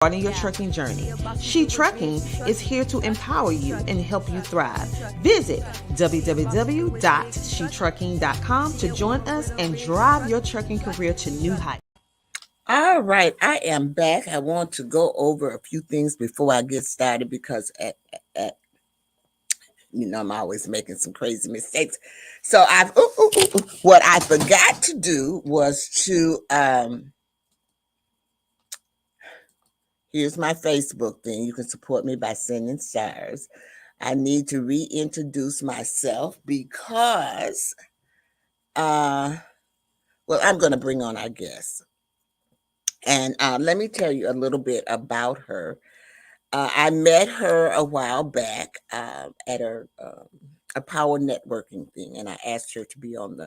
Starting your trucking journey. She Trucking is here to empower you and help you thrive. Visit www.shetrucking.com to join us and drive your trucking career to new heights. All right, I am back. I want to go over a few things before I get started because I'm always making some crazy mistakes. So what I forgot to do was to here's my Facebook thing. You can support me by sending stars. I need to reintroduce myself because I'm going to bring on our guest. And let me tell you a little bit about her. I met her a while back at a power networking thing, and I asked her to be on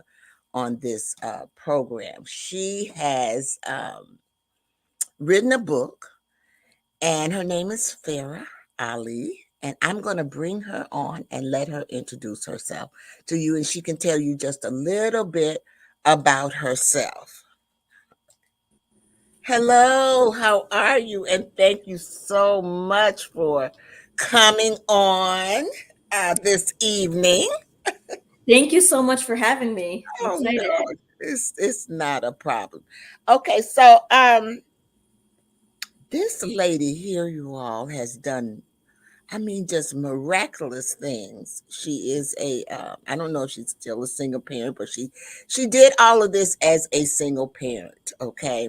this program. She has written a book, and her name is Farrah Ali. And I'm going to bring her on and let her introduce herself to you, and she can tell you just a little bit about herself. Hello, how are you? And thank you so much for coming on this evening. Thank you so much for having me. I'm Oh excited. no, it's not a problem. Okay, so this lady here, you all, has done, I mean, just miraculous things. She is I don't know if she's still a single parent, but she did all of this as a single parent. Okay.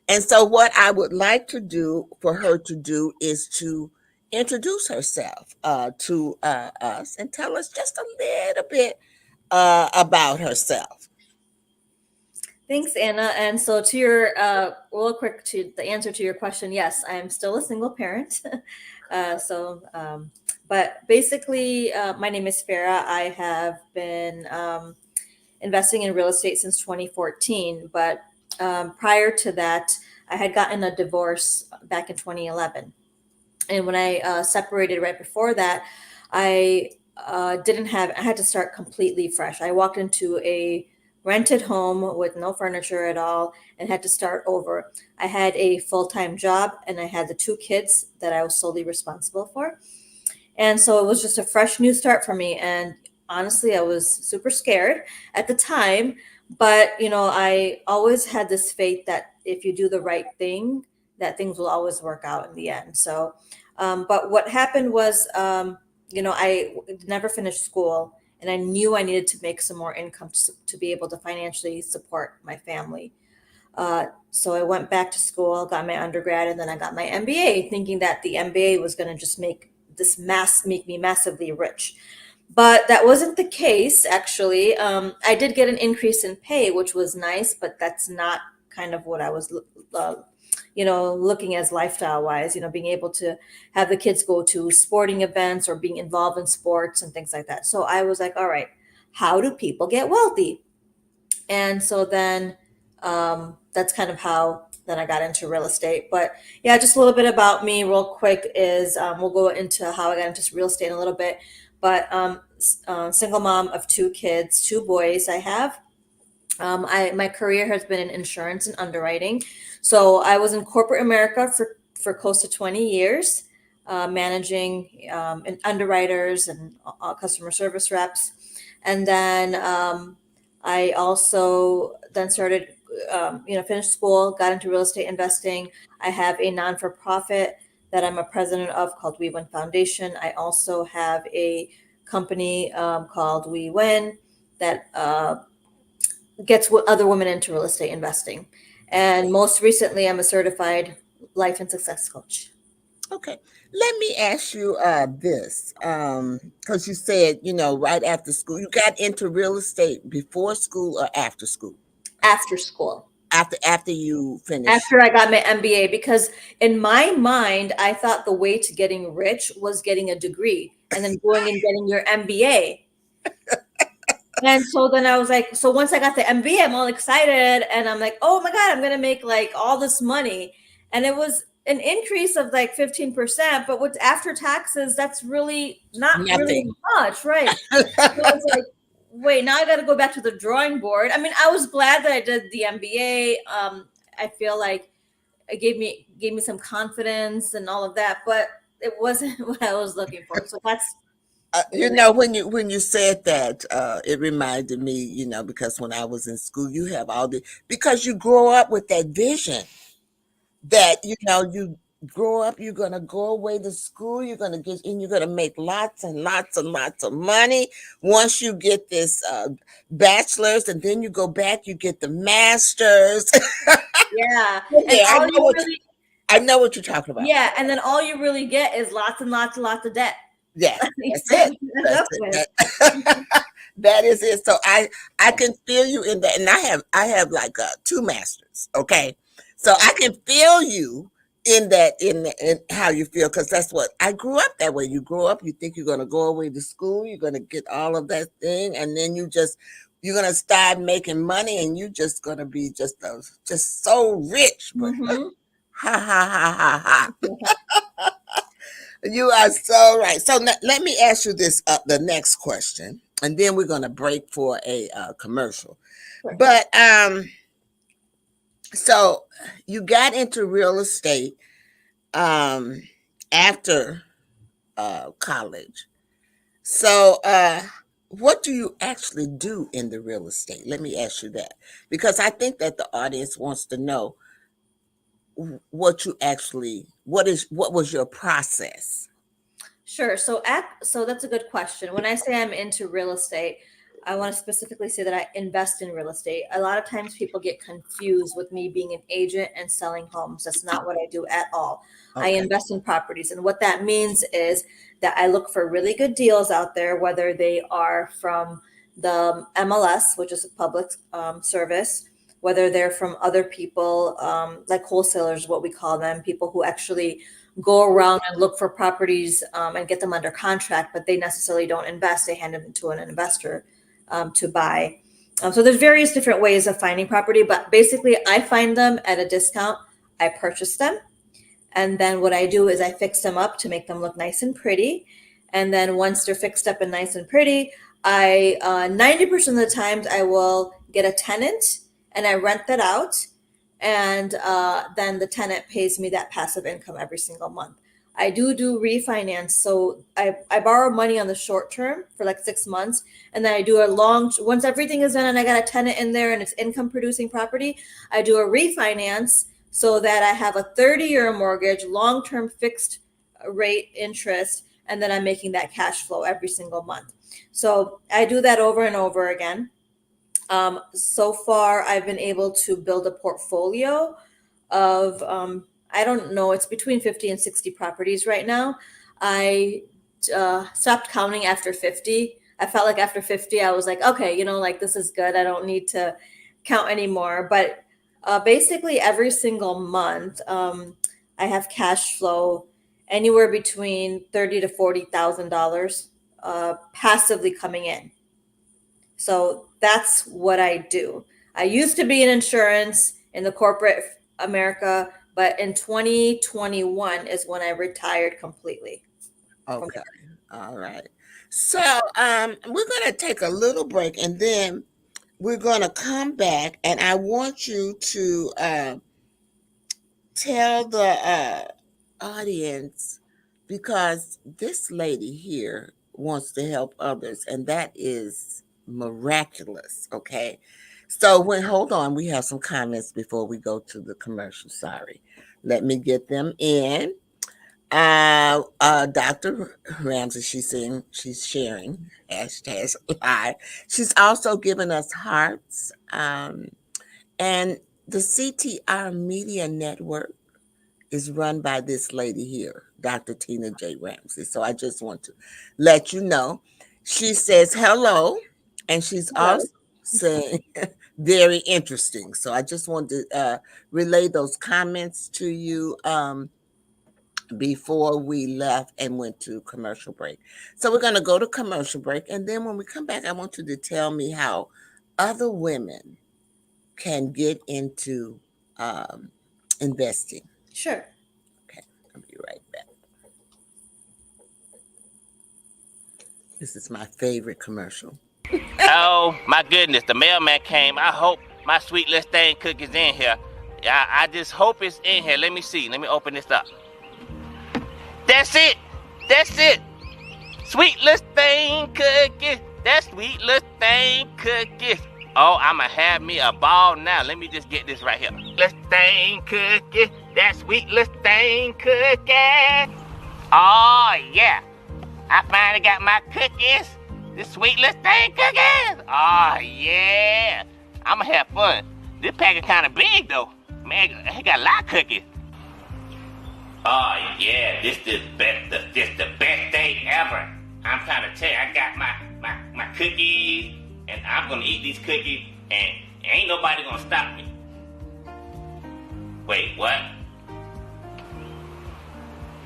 And so what I would like to do for her to do is to introduce herself to us and tell us just a little bit about herself. Thanks, Anna. And so to your real quick to the answer to your question, yes, I am still a single parent. But basically, my name is Farah. I have been investing in real estate since 2014. But prior to that, I had gotten a divorce back in 2011. And when I separated right before that, I I had to start completely fresh. I walked into a rented home with no furniture at all and had to start over. I had a full time job and I had the two kids that I was solely responsible for. And so it was just a fresh new start for me. And honestly, I was super scared at the time. But, I always had this faith that if you do the right thing, that things will always work out in the end. So, but what happened was, I never finished school and I knew I needed to make some more income to be able to financially support my family. So I went back to school, got my undergrad, and then I got my MBA, thinking that the MBA was going to just make me massively rich. But that wasn't the case, actually. I did get an increase in pay, which was nice, but that's not kind of what I was, looking as lifestyle wise, being able to have the kids go to sporting events or being involved in sports and things like that. So I was like, all right, how do people get wealthy? And so then that's kind of how then I got into real estate. But yeah, just a little bit about me, real quick, is we'll go into how I got into real estate in a little bit. But single mom of two kids, two boys. I have. My career has been in insurance and underwriting. So I was in corporate America for close to 20 years, managing underwriters and customer service reps. And then I also then started, finished school, got into real estate investing. I have a non-for-profit that I'm a president of called We Win Foundation. I also have a company called We Win that gets other women into real estate investing. And most recently, I'm a certified life and success coach. Okay. Let me ask you this, because you said, right after school, you got into real estate before school or after school? After school. After you finished. After I got my MBA, because in my mind, I thought the way to getting rich was getting a degree and then going and getting your MBA. And so then I was like, so once I got the MBA, I'm all excited and I'm like, oh my God, I'm going to make like all this money. And it was an increase of like 15%, but with after taxes, that's really not really much, right? So I was like, wait, now I got to go back to the drawing board. I mean, I was glad that I did the MBA. I feel like it gave me some confidence and all of that, but it wasn't what I was looking for. So that's You know, when you said that, it reminded me, you know, because when I was in school, you have all the because you grow up with that vision that you know you grow up, you're gonna go away to school, you're gonna get and you're gonna make lots and lots and lots of money once you get this bachelor's, and then you go back, you get the master's. yeah. And Yeah, all you really I know what you're talking about. yeah, and then all you really get is lots and lots and lots of debt. Yeah, that's That's it. what you end That's up with. it. That is it. So I can feel you in that, and I have like two masters. Okay, so I can feel you in that in how you feel because that's what I grew up that way. You grow up, you think you're gonna go away to school, you're gonna get all of that thing, and then you're gonna start making money, and you just gonna be just so rich. But Hmm. ha ha ha ha ha. You are so right. So let me ask you this, the next question, and then we're going to break for a commercial. Sure. But so you got into real estate um, after college. So what do you actually do in the real estate? Let me ask you that because I think that the audience wants to know what you actually what was your process? Sure. So that's a good question. When I say I'm into real estate, I want to specifically say that I invest in real estate. A lot of times people get confused with me being an agent and selling homes. That's not what I do at all. I Okay. invest in properties. And what that means is that I look for really good deals out there, whether they are from the MLS, which is a public service, whether they're from other people, like wholesalers, what we call them, people who actually go around and look for properties and get them under contract, but they necessarily don't invest. They hand them to an investor to buy. So there's various different ways of finding property, but basically I find them at a discount. I purchase them. And then what I do is I fix them up to make them look nice and pretty. And then once they're fixed up and nice and pretty, I 90% of the times I will get a tenant and I rent that out. And then the tenant pays me that passive income every single month. I do refinance. So I borrow money on the short term for like 6 months. And then I do a long, once everything is done and I got a tenant in there and it's income producing property, I do a refinance so that I have a 30-year mortgage, long-term fixed rate interest, and then I'm making that cash flow every single month. So I do that over and over again. So far, I've been able to build a portfolio of, I don't know, it's between 50 and 60 properties right now. I stopped counting after 50. I felt like after 50, I was like, okay, like this is good. I don't need to count anymore. But basically, every single month, I have cash flow anywhere between $30,000 to $40,000 passively coming in. So that's what I do. I used to be in insurance in the corporate America, but in 2021 is when I retired completely from Okay. All right. So, we're gonna take a little break, and then we're gonna come back, and I want you to tell the audience because this lady here wants to help others, and that is miraculous. Okay. So, when hold on, we have some comments before we go to the commercial. Sorry. Let me get them in. Dr. Ramsey, she's sharing hashtag live. She's also given us hearts. And the CTR Media Network is run by this lady here, Dr. Tina J. Ramsey. So I just want to let you know. She says hello, and she's Hello. also saying very interesting. So I just want to relay those comments to you. Before we left and went to commercial break. So we're going to go to commercial break. And then when we come back, I want you to tell me how other women can get into investing. Sure. Okay, I'll be right back. This is my favorite commercial. Oh my goodness, the mailman came. I hope my sweet little thing cookie's in here. I just hope it's in here. Let me see. Let me open this up. That's it. That's it. Sweet little thing cookies. That sweet little thing cookies. Oh, I'ma have me a ball now. Let me just get this right here. Little thing cookies. That sweet little thing cookies. Oh, yeah. I finally got my cookies. This sweet little thing cookies. Oh, yeah. I'ma have fun. This package kind of big, though. Man, it got a lot of cookies. Oh, yeah. This the best day ever. I'm trying to tell you, I got my cookies, and I'm gonna eat these cookies, and ain't nobody gonna stop me. Wait, what?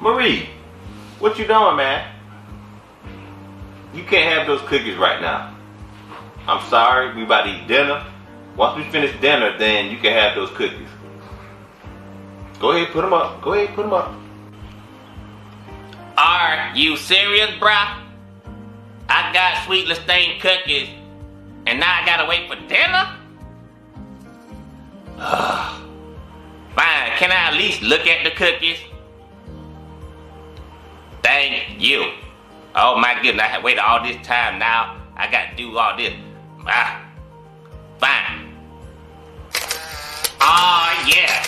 Marie, what you doing, man? You can't have those cookies right now. I'm sorry, we about to eat dinner. Once we finish dinner, then you can have those cookies. Go ahead, put them up. Go ahead, put them up. Are you serious, bruh? I got sweet Listeine cookies, and now I gotta wait for dinner? Fine, can I at least look at the cookies? Thank you. Oh my goodness, I have waited all this time now. I gotta do all this. Fine. Oh yeah.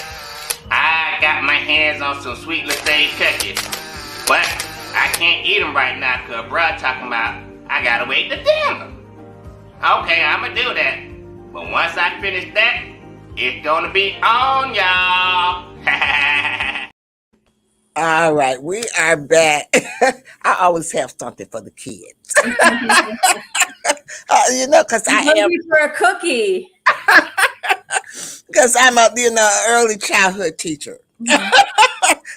I got my hands on some sweet Listeine cookies. But I can't eat them right now because bruh talking about I gotta wait to dinner. Okay, I'ma do that. But once I finish that, it's gonna be on, y'all. All right, we are back. I always have something for the kids. Because I am hungry for a cookie. Because I'm a early childhood teacher.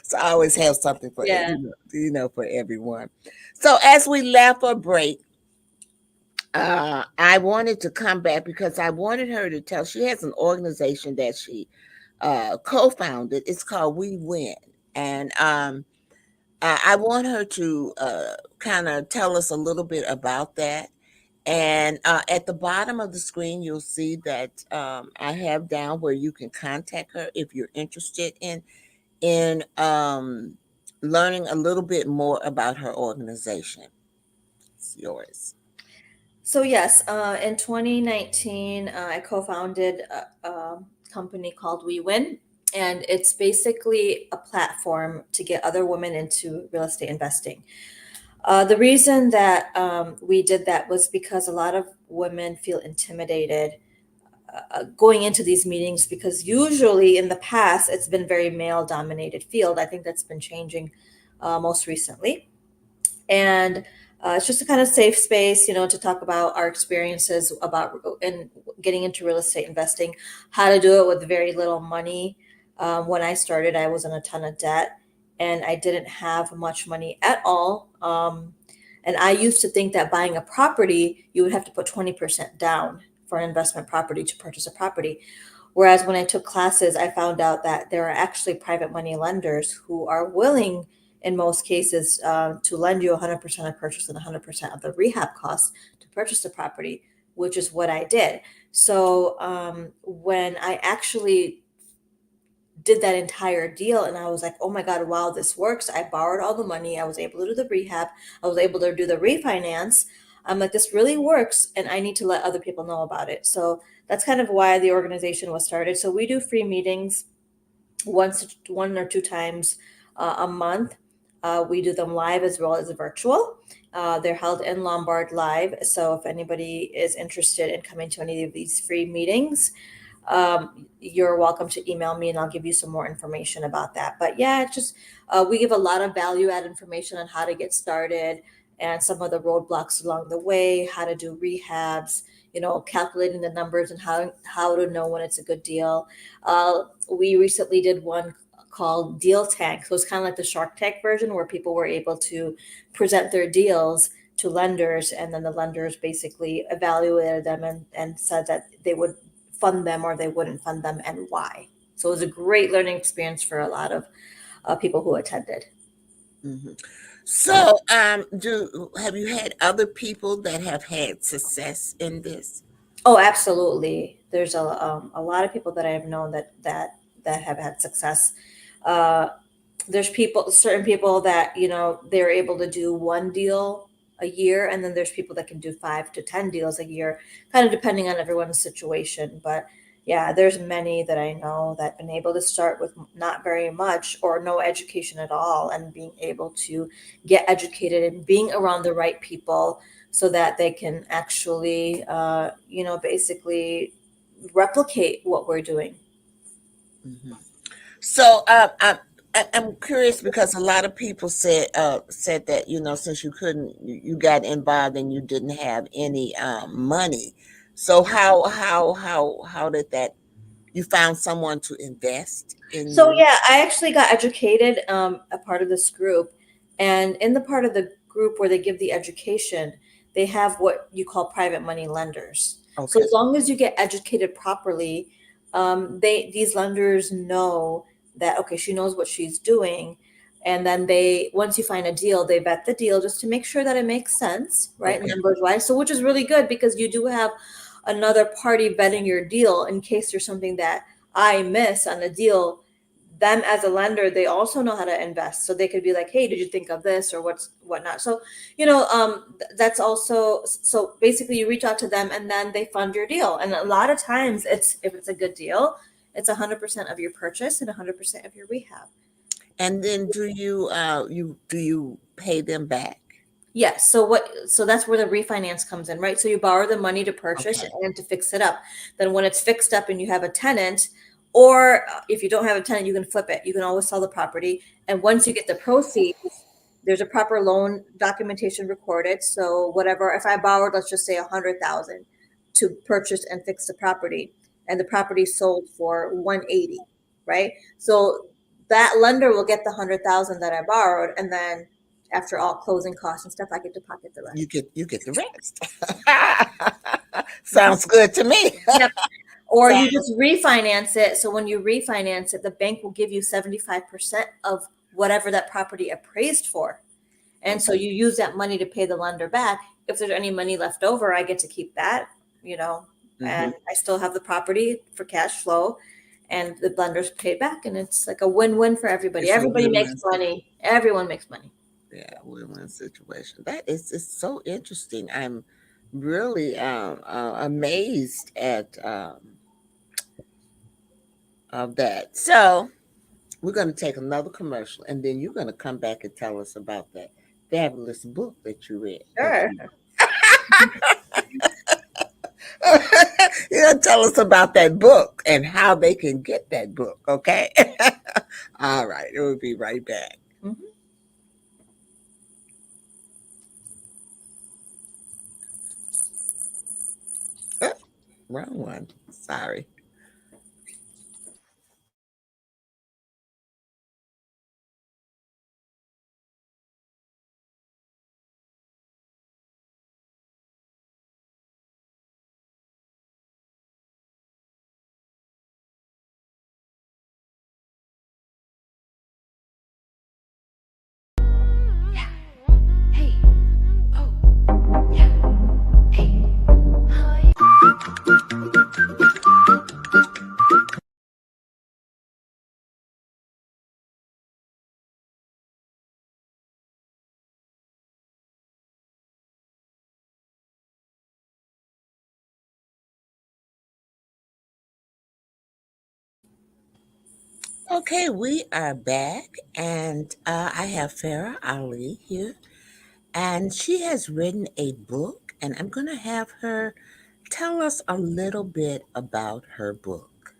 So I always have something for for everyone. So as we left for a break, I wanted to come back because I wanted her to tell. She has an organization that she co-founded. It's called We Win, and I want her to kind of tell us a little bit about that. And at the bottom of the screen, you'll see that I have down where you can contact her if you're interested in learning a little bit more about her organization. It's yours. So yes, in 2019, I co-founded a company called We Win, and it's basically a platform to get other women into real estate investing. The reason that we did that was because a lot of women feel intimidated going into these meetings because usually in the past it's been very male dominated field. I think that's been changing most recently. And it's just a kind of safe space, to talk about our experiences about in getting into real estate investing, how to do it with very little money. When I started, I was in a ton of debt and I didn't have much money at all. And I used to think that buying a property, you would have to put 20% down for an investment property to purchase a property. Whereas when I took classes, I found out that there are actually private money lenders who are willing, in most cases, to lend you 100% of purchase and 100% of the rehab costs to purchase the property, which is what I did. So when I actually did that entire deal and I was like, oh my God, wow, this works. I borrowed all the money. I was able to do the rehab. I was able to do the refinance. I'm like, this really works and I need to let other people know about it. So that's kind of why the organization was started. So we do free meetings one or two times a month. We do them live as well as virtual. They're held in Lombard Live. So if anybody is interested in coming to any of these free meetings, you're welcome to email me and I'll give you some more information about that. But yeah, it's just we give a lot of value add information on how to get started and some of the roadblocks along the way, how to do rehabs, calculating the numbers and how to know when it's a good deal. We recently did one called Deal Tank. So it's kind of like the Shark Tank version where people were able to present their deals to lenders and then the lenders basically evaluated them and said that they would fund them or they wouldn't fund them and why. So it was a great learning experience for a lot of people who attended. Mm-hmm. So have you had other people that have had success in this? Oh, absolutely. There's a lot of people that I've known that that have had success. Uh, there's certain people that, they're able to do one deal a year, and then there's people that can do 5 to 10 deals a year, kind of depending on everyone's situation. But yeah, there's many that I know that have been able to start with not very much or no education at all, and being able to get educated and being around the right people so that they can actually, basically replicate what we're doing. Mhm. So I'm curious because a lot of people said that since you couldn't you got involved and you didn't have any money. So how did that you found someone to invest in So you? yeah, I actually got educated, a part of this group, and in the part of the group where they give the education, they have what you call private money lenders. So Okay. as long as you get educated properly, these lenders know that, okay, she knows what she's doing, and then once you find a deal, they vet the deal just to make sure that it makes sense, right, Okay. numbers wise. So which is really good because you do have another party vetting your deal in case there's something that I miss on the deal. Them as a lender, they also know how to invest, so they could be like, hey, did you think of this or whatnot. So that's also, so basically you reach out to them and then they fund your deal, and a lot of times if it's a good deal, it's 100% of your purchase and 100% of your rehab. And then do you pay them back? Yes. So that's where the refinance comes in, right? So you borrow the money to purchase Okay. and to fix it up. Then when it's fixed up and you have a tenant, or if you don't have a tenant, you can flip it. You can always sell the property. And once you get the proceeds, there's a proper loan documentation recorded. So whatever, if I borrowed, let's just say 100,000 to purchase and fix the property, and the property sold for 180, right? So that lender will get the 100,000 that I borrowed, and then after all closing costs and stuff, I get to pocket the rest. You get the rest. Mhm. Sounds good to me. Yep. Or So you just refinance it. So when you refinance it, the bank will give you 75% of whatever that property appraised for. And so okay. you use that money to pay the lender back. If there's any money left over, I get to keep that, Hmm. and I still have the property for cash flow, and the lender's paid back. And it's like a win-win for everybody. It's a Everybody makes win-win. money. Everyone makes money. Yeah, win-win situation. That is it's so interesting. I'm really amazed at of that. So we're going to take another commercial, and then you're going to come back and tell us about that fabulous book that you read. Sure. You're going to tell us about that book and how they can get that book. Okay. All right. We'll be right back. Mhm. Oh, wrong one. Sorry. Okay, we are back, and I have Farrah Ali here, and she has written a book, and I'm going to have her tell us a little bit about her book.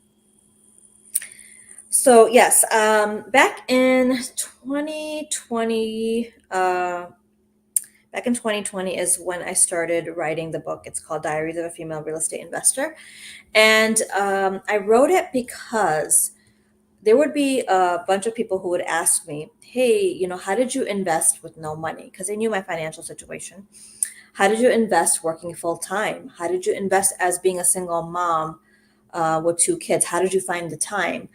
So yes, back in 2020, back in 2020 is when I started writing the book. It's called Diaries of a Female Real Estate Investor, and I wrote it because there would be a bunch of people who would ask me, "Hey, how did you invest with no money?" Because they knew my financial situation. How did you invest working full time? How did you invest as being a single mom with 2 kids? How did you find the time?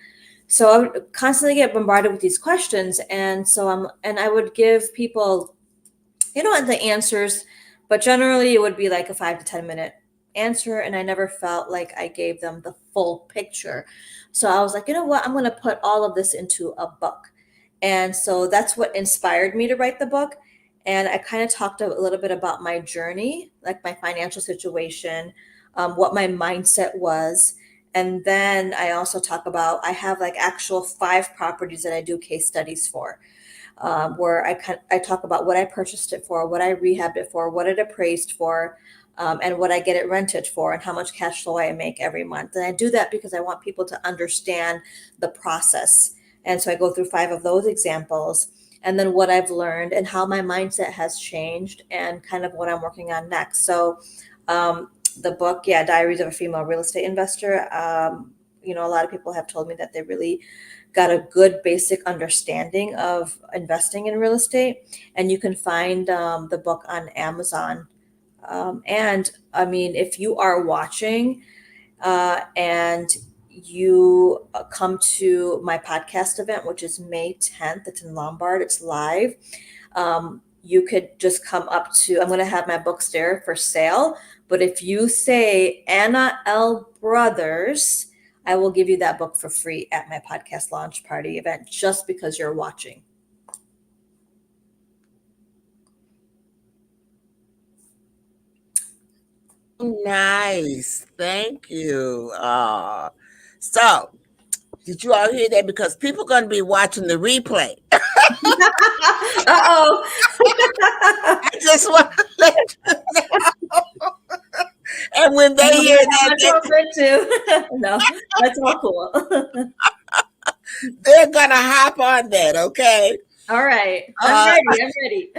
So I would constantly get bombarded with these questions, and I would give people, the answers, but generally it would be like a 5 to 10 minute answer, and I never felt like I gave them the full picture. So I was like, you know what? I'm going to put all of this into a book. And so that's what inspired me to write the book. And I kind of talked a little bit about my journey, like my financial situation, what my mindset was. And then I also talk about, I have like actual 5 properties that I do case studies for, where I talk about what I purchased it for, what I rehabbed it for, what it appraised for, and what I get it rented for, and how much cash flow I make every month. And I do that because I want people to understand the process. And so I go through 5 of those examples, and then what I've learned and how my mindset has changed, and kind of what I'm working on next. So the book, yeah, Diaries of a Female Real Estate Investor. A lot of people have told me that they really got a good basic understanding of investing in real estate. And you can find the book on Amazon. And I mean, if you are watching and you come to my podcast event, which is May 10th, it's in Lombard, it's live. You could just come up to, I'm going to have my books there for sale. But if you say Anna L. Brothers, I will give you that book for free at my podcast launch party event, just because you're watching. Nice. Thank you. So, did you all hear that? Because people are going to be watching the replay. Uh-oh. I just want to let you know. And when they hear that, No, that's all cool. they're going to hop on that, okay? All right. I'm ready.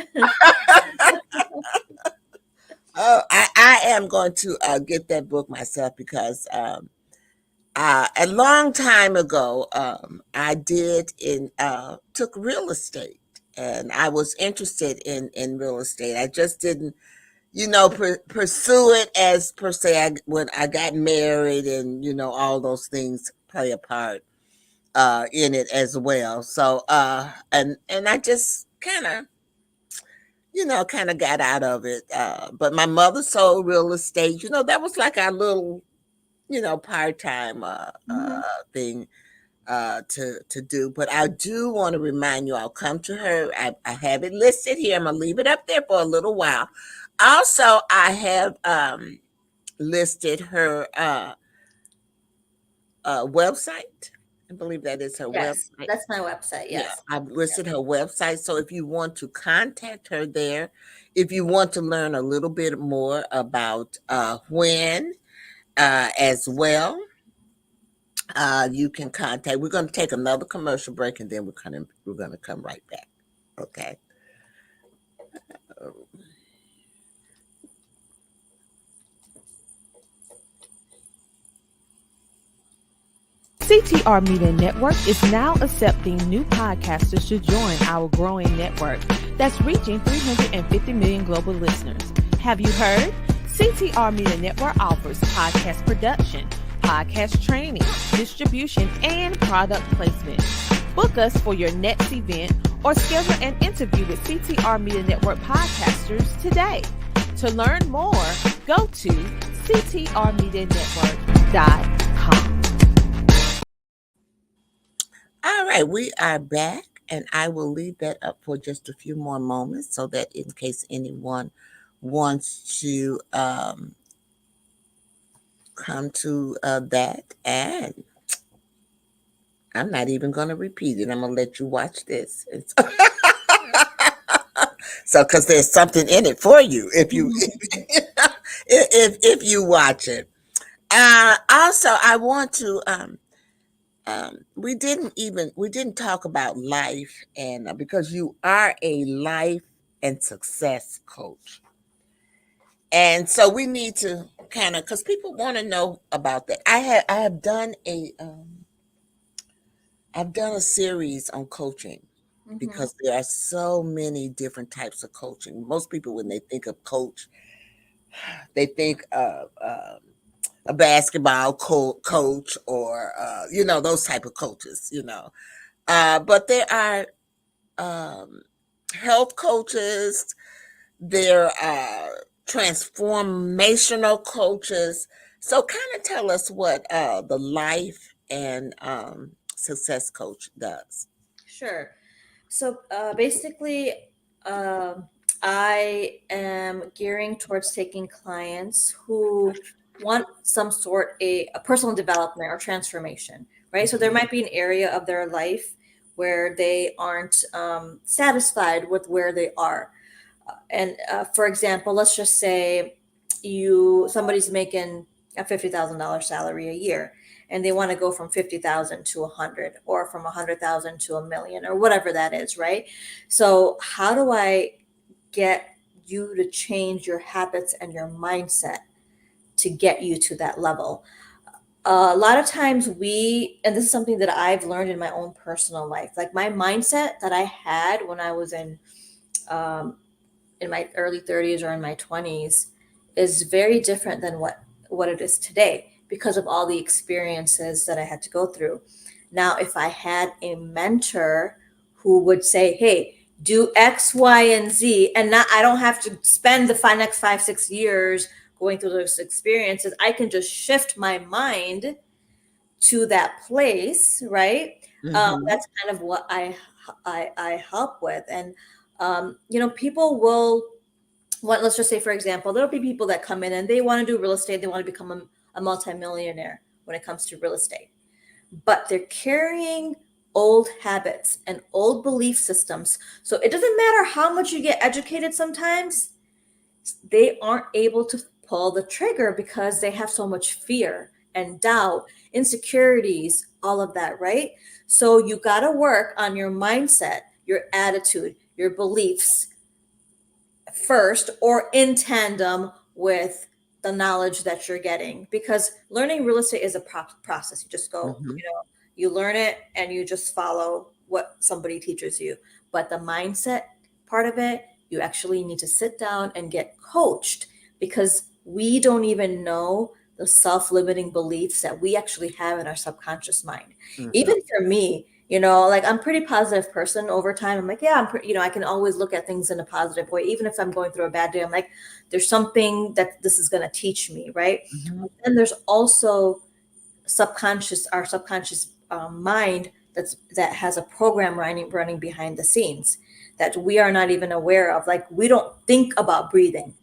I am going to get that book myself, because a long time ago, I took real estate, and I was interested in real estate. I just didn't, pursue it as per se. When I got married, and all those things play a part in it as well. So and I just kind of got out of it. But my mother sold real estate. That was like our little part-time thing to do. But I do want to remind you, I'll come to her. I have it listed here. I'm gonna leave it up there for a little while. Also, I have listed her website. I believe that is her Yes, website. that's my website. Yeah, Yes. I've listed her website. So if you want to contact her there, if you want to learn a little bit more about WIN as well, you can contact. We're going to take another commercial break, and then we're going to come right back. Okay. CTR Media Network is now accepting new podcasters to join our growing network that's reaching 350 million global listeners. Have you heard? CTR Media Network offers podcast production, podcast training, distribution, and product placement. Book us for your next event or schedule an interview with CTR Media Network podcasters today. To learn more, go to ctrmedianetwork.com. All right, we are back, and I will leave that up for just a few more moments, so that in case anyone wants to come to that. And I'm not even going to repeat it. I'm going to let you watch this. So, because there's something in it for you if you if you watch it. Also, I want to. We didn't talk about life, and because you are a life and success coach, and so we need to kind of, because people want to know about that. I have done I've done a series on coaching, because there are so many different types of coaching. Most people, when they think of coach, they think of a basketball coach, or those type of coaches. But there are health coaches, there are transformational coaches. So kind of tell us what the life and success coach does. Sure. So basically, um, I am gearing towards taking clients who want some sort a personal development or transformation, right? So there might be an area of their life where they aren't satisfied with where they are. And for example, let's just say somebody's making a $50,000 salary a year, and they want to go from 50,000 to 100, or from 100,000 to a million, or whatever that is, right? So how do I get you to change your habits and your mindset to get you to that level? A lot of times and this is something that I've learned in my own personal life, like my mindset that I had when I was um, in my early 30s or in my 20s is very different than what it is today, because of all the experiences that I had to go through. Now, if I had a mentor who would say, hey, do X, Y, and Z, and not I don't have to spend the next 5, 6 years going through those experiences, I can just shift my mind to that place, right? Mm-hmm. That's kind of what I help with. And people will let's just say, for example, there'll be people that come in and they want to do real estate, they want to become a multimillionaire when it comes to real estate, but they're carrying old habits and old belief systems. So it doesn't matter how much you get educated, sometimes they aren't able to pull the trigger because they have so much fear and doubt, insecurities, all of that, right? So you got to work on your mindset, your attitude, your beliefs first, or in tandem with the knowledge that you're getting, because learning real estate is a process. You just go, Mm-hmm. you learn it and you just follow what somebody teaches you. But the mindset part of it, you actually need to sit down and get coached, because we don't even know the self-limiting beliefs that we actually have in our subconscious mind. Mm-hmm. Even for me, like I'm a pretty positive person over time. I'm like, yeah, I can always look at things in a positive way. Even if I'm going through a bad day, I'm like, there's something that this is going to teach me, right? Mm-hmm. And there's also our subconscious mind that has a program running behind the scenes that we are not even aware of. Like, we don't think about breathing,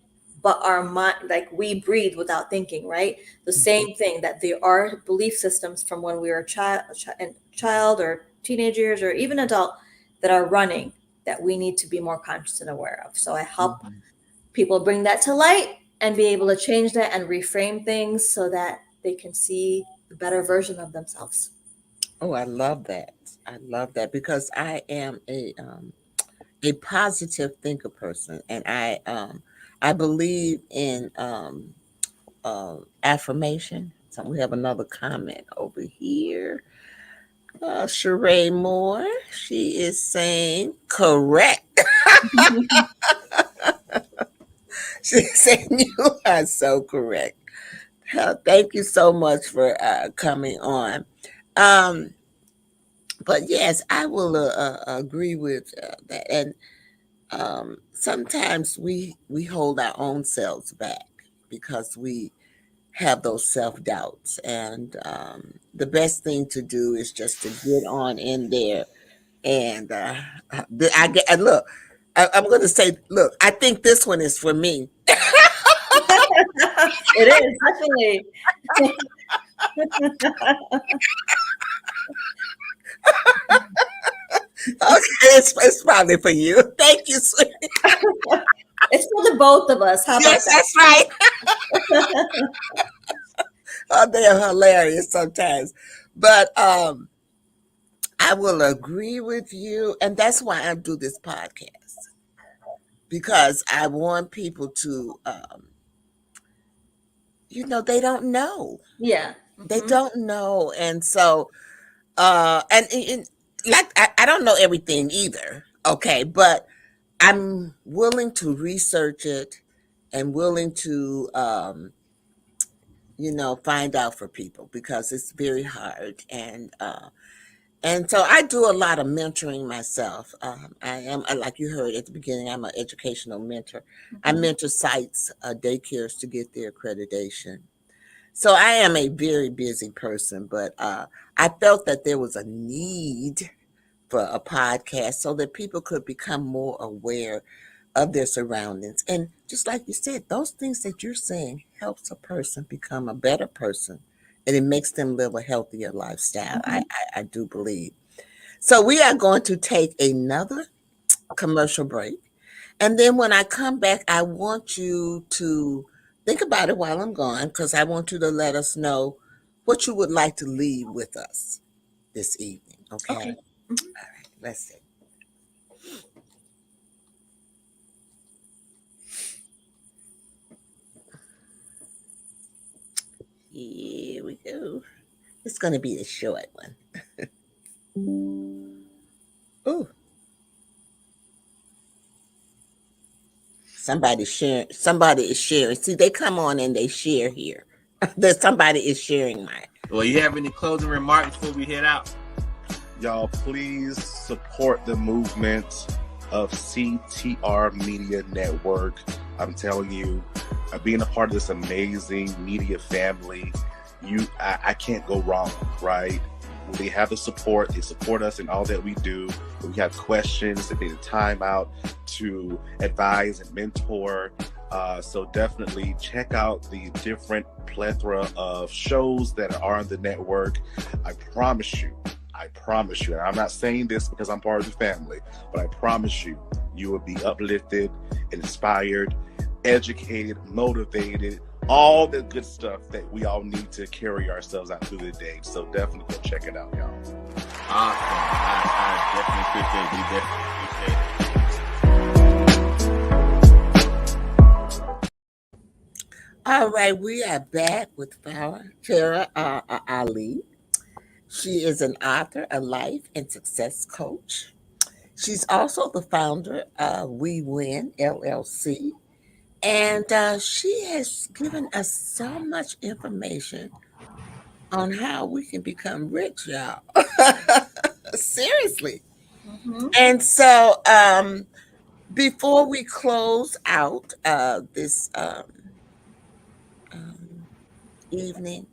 but our mind, like, we breathe without thinking, right? The same thing, that there are belief systems from when we were a child or teenage years or even adult that are running, that we need to be more conscious and aware of. So I help Mm-hmm. people bring that to light and be able to change that and reframe things so that they can see the better version of themselves. Oh, I love that. I love that because I am a positive thinker person, and I believe in affirmation. So we have another comment over here. Sheree Moore, she is saying correct. She's saying you are so correct. Thank you so much for coming on. Um, but yes, I will agree with that. And sometimes we hold our own selves back because we have those self doubts, and the best thing to do is just to get on in there. And I get and look. I'm going to say, look, I think this one is for me. It is definitely. Okay, it's probably for you. Thank you, sweetie. It's for the both of us. How about Yes, that's right. that? Oh, they're hilarious sometimes. But I will agree with you. And that's why I do this podcast, because I want people to, they don't know. Yeah. They Hmm. don't know. And so, and like, I don't know everything either. Okay. But I'm willing to research it and willing to, find out for people because it's very hard. And so I do a lot of mentoring myself. I am, like you heard at the beginning, I'm an educational mentor. I Mhm. mentor sites, daycares to get their accreditation. So I am a very busy person, but I felt that there was a need for a podcast so that people could become more aware of their surroundings. And just like you said, those things that you're saying helps a person become a better person and it makes them live a healthier lifestyle. I, Mhm. I, I do believe. So we are going to take another commercial break. And then when I come back, I want you to think about it while I'm gone because I want you to let us know what you would like to leave with us this evening. Okay. Okay. Mhm. All right. Let's see. Here we go. It's going to be a short one. Oh, somebody's sharing. Somebody is sharing. See, they come on and they share here. There's somebody is sharing mine. Well, you have any closing remarks before we head out? Y'all, please support the movement of CTR Media Network. I'm telling you, being a part of this amazing media family, I can't go wrong, right? They have the support. They support us in all that we do. If we have questions, they take the time out to advise and mentor. So definitely check out the different plethora of shows that are on the network. I promise you, and I'm not saying this because I'm part of the family, but I promise you, you will be uplifted, inspired, educated, motivated, all the good stuff that we all need to carry ourselves out through the day. So definitely go check it out, y'all. Awesome. I definitely appreciate it. All right, we are back with Farrah Ali. She is an author, a life and success coach. She's also the founder of We Win LLC. And she has given us so much information on how we can become rich, y'all. Seriously. Mhm. And so before we close out this um, evening,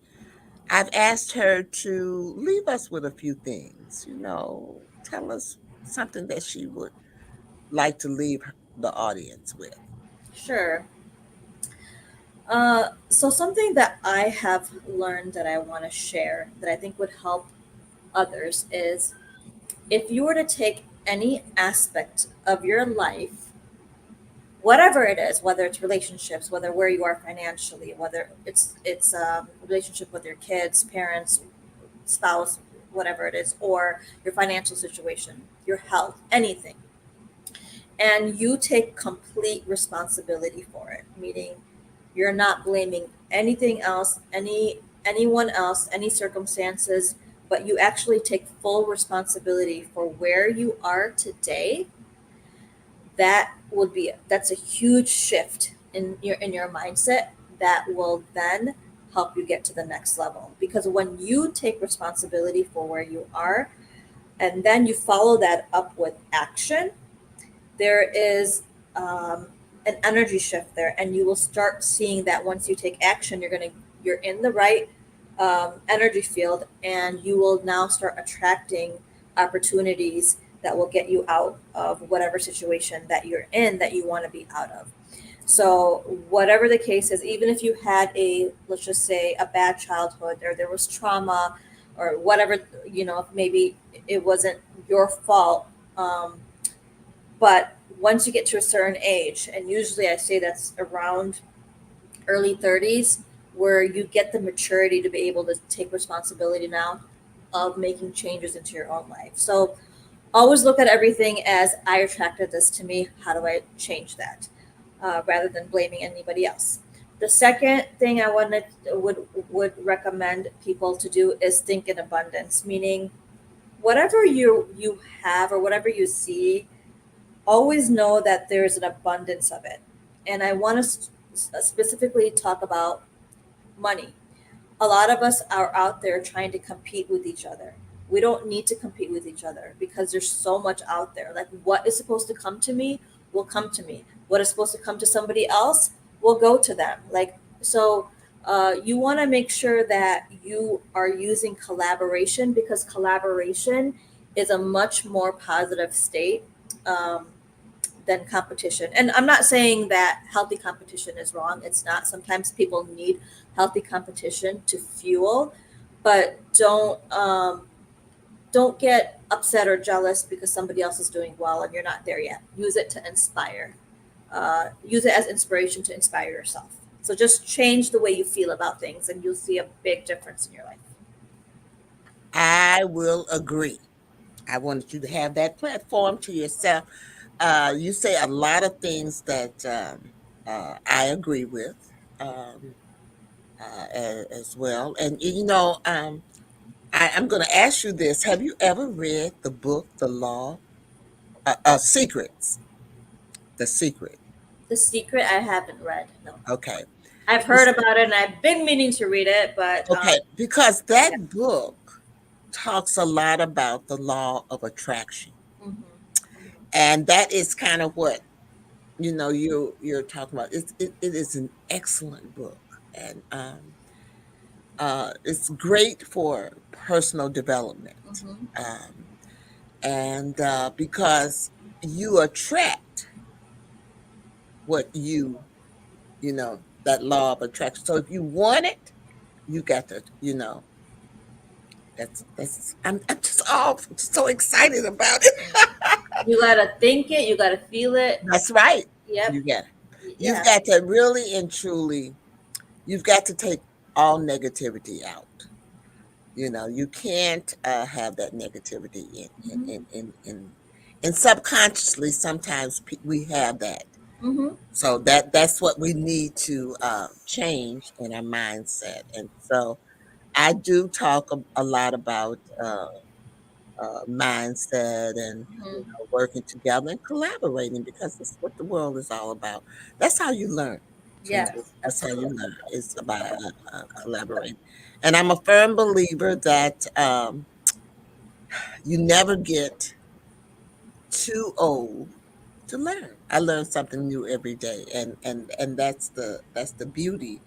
I've asked her to leave us with a few things, tell us something that she would like to leave the audience with. Sure. So something that I have learned that I want to share that I think would help others is if you were to take any aspect of your life, whatever it is, whether it's relationships, whether where you are financially, whether it's relationship with your kids, parents, spouse, whatever it is, or your financial situation, your health, anything, and you take complete responsibility for it, meaning you're not blaming anything else, anyone else, any circumstances, but you actually take full responsibility for where you are today. That's a huge shift in your mindset that will then help you get to the next level, because when you take responsibility for where you are and then you follow that up with action, there is an energy shift there, and you will start seeing that once you take action, you're in the right energy field, and you will now start attracting opportunities that will get you out of whatever situation that you're in that you want to be out of. So whatever the case is, even if you had let's just say a bad childhood, or there was trauma, or whatever, maybe it wasn't your fault, but once you get to a certain age, and usually I say that's around early 30s, where you get the maturity to be able to take responsibility now of making changes into your own life. So always look at everything as, I attracted this to me. How do I change that? Rather than blaming anybody else. The second thing I would recommend people to do is think in abundance, meaning whatever you have or whatever you see, always know that there is an abundance of it. And I want to specifically talk about money. A lot of us are out there trying to compete with each other. We don't need to compete with each other because there's so much out there. Like what is supposed to come to me will come to me. What is supposed to come to somebody else will go to them. Like so you want to make sure that you are using collaboration because collaboration is a much more positive state um, than competition. And I'm not saying that healthy competition is wrong. It's not. Sometimes people need healthy competition to fuel, but don't get upset or jealous because somebody else is doing well and you're not there yet. Use it to inspire. Use it as inspiration to inspire yourself. So just change the way you feel about things, and you'll see a big difference in your life. I will agree. I wanted you to have that platform to yourself. You say a lot of things that I agree with um, as well. And I'm going to ask you this: have you ever read the book, The Law, Secrets? The Secret. The Secret, I haven't read. No, Okay. I've heard about it, and I've been meaning to read it, but Okay, because yeah. that book talks a lot about the law of attraction. Mhm. And that is kind of what you're talking about. It is an excellent book, and it's great for personal development. Mhm. Um, and because you attract what that law of attraction. So if you want it, you got to, I'm just all so excited about it. You gotta think it. You gotta feel it. That's right. Yep. You got you've Yeah. got to really and truly, you've got to take all negativity out. You can't have that negativity Mhm. and subconsciously sometimes we have that. Mhm. So that's what we need to change in our mindset. And so I do talk a lot about mindset and Mhm. working together and collaborating because that's what the world is all about. That's how you learn. Truthfully, Yes, that's how you absolutely. learn. It's about collaborating. And I'm a firm believer that you never get too old to learn. I learn something new every day, and that's the beauty.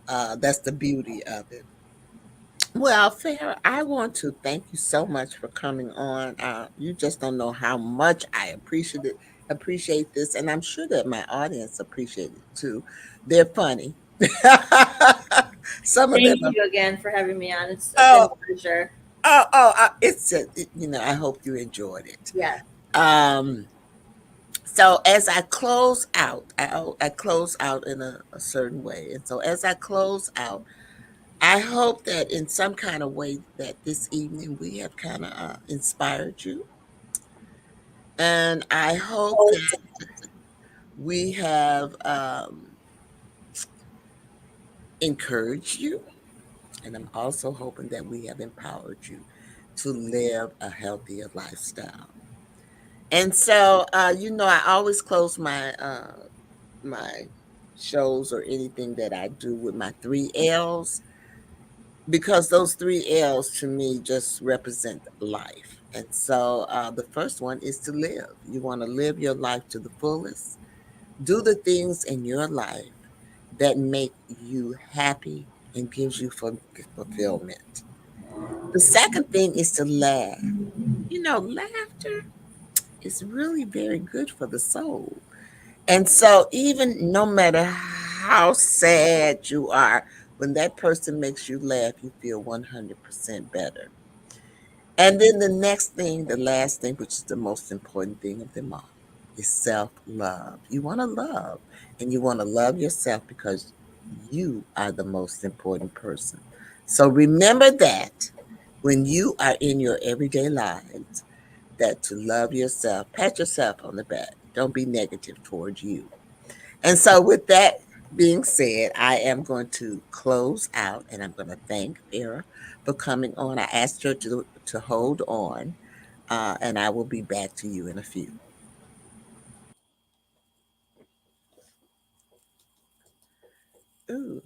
That's the beauty of it. Well, Farah, I want to thank you so much for coming on. You just don't know how much I appreciate this, and I'm sure that my audience appreciate it too. They're funny. Some of them Thank are. you again for having me on. It's been Oh, a pleasure. I hope you enjoyed it. Yeah. Um, so as I close out, I close out in a certain way, and so as I close out, I hope that in some kind of way that this evening we have kind of inspired you. And I hope that we have encouraged you. And I'm also hoping that we have empowered you to live a healthier lifestyle. And so, I always close my shows or anything that I do with my 3 L's, because those 3 L's to me just represent life. And so the first one is to live. You want to live your life to the fullest. Do the things in your life that make you happy and gives you fulfillment. The second thing is to laugh. Laughter is really very good for the soul. And so even no matter how sad you are, when that person makes you laugh, you feel 100% better. And then the next thing, the last thing, which is the most important thing of them all, is self-love. You want to love, and you want to love yourself because you are the most important person. So remember that when you are in your everyday lives, that to love yourself, pat yourself on the back. Don't be negative towards you. And so, with that being said, I am going to close out and I'm going to thank Farah for coming on. I asked her to hold on, and I will be back to you in a few. Ooh.